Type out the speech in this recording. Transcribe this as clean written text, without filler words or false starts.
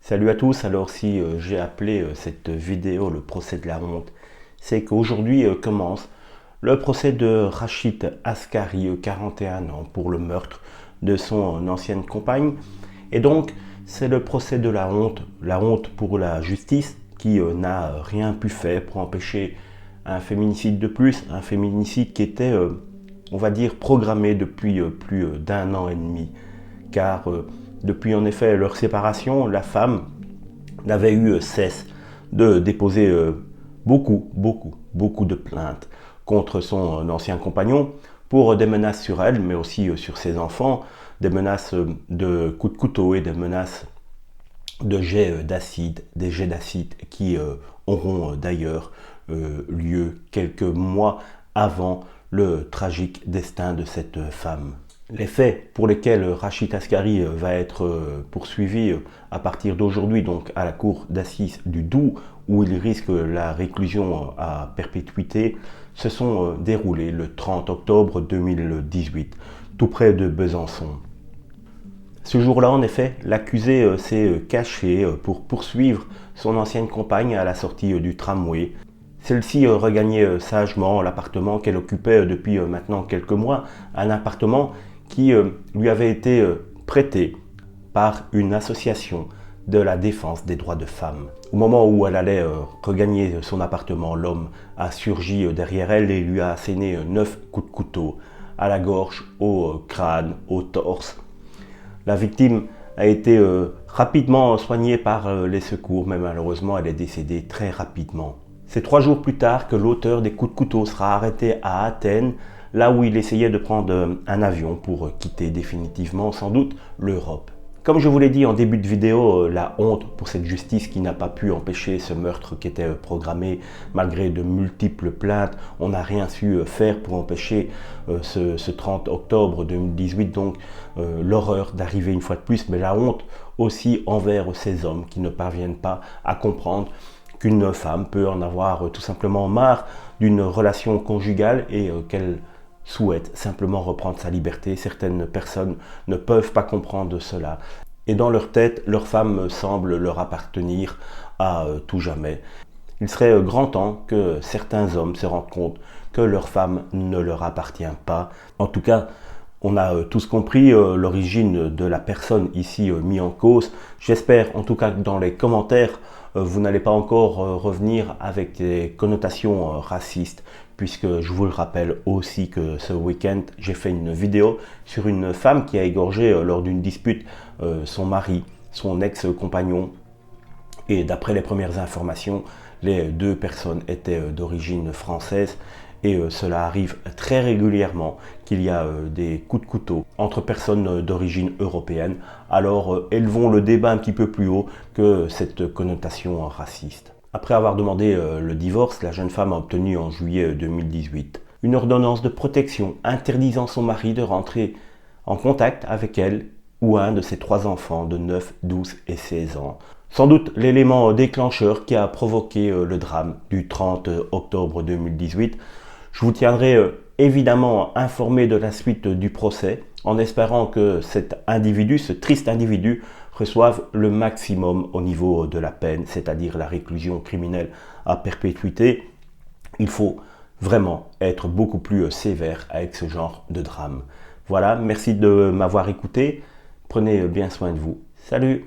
Salut à tous, alors si j'ai appelé cette vidéo le procès de la honte, c'est qu'aujourd'hui commence le procès de Rachid Askari, 41 ans, pour le meurtre de son ancienne compagne. Et donc c'est le procès de la honte pour la justice qui n'a rien pu faire pour empêcher un féminicide de plus, un féminicide qui était, on va dire, programmé depuis plus d'un an et demi. Car depuis en effet leur séparation, la femme n'avait eu cesse de déposer beaucoup de plaintes contre son ancien compagnon pour des menaces sur elle, mais aussi sur ses enfants, des menaces de coups de couteau et des menaces de jets d'acide, des jets d'acide qui auront d'ailleurs lieu quelques mois avant le tragique destin de cette femme. Les faits pour lesquels Rachid Askari va être poursuivi à partir d'aujourd'hui, donc à la cour d'assises du Doubs, où il risque la réclusion à perpétuité, se sont déroulés le 30 octobre 2018, tout près de Besançon. Ce jour-là, en effet, l'accusé s'est caché pour poursuivre son ancienne compagne à la sortie du tramway. Celle-ci regagnait sagement l'appartement qu'elle occupait depuis maintenant quelques mois, un appartement qui lui avait été prêté par une association de la défense des droits de femmes. Au moment où elle allait regagner son appartement, l'homme a surgi derrière elle et lui a asséné 9 coups de couteau à la gorge, au crâne, au torse. La victime a été rapidement soignée par les secours, mais malheureusement elle est décédée très rapidement. C'est 3 jours plus tard que l'auteur des coups de couteau sera arrêté à Athènes, là où il essayait de prendre un avion pour quitter définitivement sans doute l'Europe. Comme je vous l'ai dit en début de vidéo, la honte pour cette justice qui n'a pas pu empêcher ce meurtre qui était programmé malgré de multiples plaintes. On n'a rien su faire pour empêcher ce 30 octobre 2018, donc l'horreur d'arriver une fois de plus, mais la honte aussi envers ces hommes qui ne parviennent pas à comprendre qu'une femme peut en avoir tout simplement marre d'une relation conjugale et qu'elle souhaite simplement reprendre sa liberté. Certaines personnes ne peuvent pas comprendre cela. Et dans leur tête, leur femme semble leur appartenir à tout jamais. Il serait grand temps que certains hommes se rendent compte que leur femme ne leur appartient pas. En tout cas, on a tous compris l'origine de la personne ici mise en cause. J'espère en tout cas que dans les commentaires, vous n'allez pas encore revenir avec des connotations racistes, puisque je vous le rappelle aussi que ce week-end, j'ai fait une vidéo sur une femme qui a égorgé lors d'une dispute son mari, son ex-compagnon. Et d'après les premières informations, les 2 personnes étaient d'origine française. Et cela arrive très régulièrement qu'il y a des coups de couteau entre personnes d'origine européenne. Alors élevons le débat un petit peu plus haut que cette connotation raciste. Après avoir demandé le divorce, la jeune femme a obtenu en juillet 2018 une ordonnance de protection interdisant son mari de rentrer en contact avec elle ou un de ses 3 enfants de 9, 12 et 16 ans. Sans doute l'élément déclencheur qui a provoqué le drame du 30 octobre 2018. Je vous tiendrai évidemment informé de la suite du procès en espérant que cet individu, ce triste individu, reçoive le maximum au niveau de la peine, c'est-à-dire la réclusion criminelle à perpétuité. Il faut vraiment être beaucoup plus sévère avec ce genre de drame. Voilà, merci de m'avoir écouté. Prenez bien soin de vous. Salut!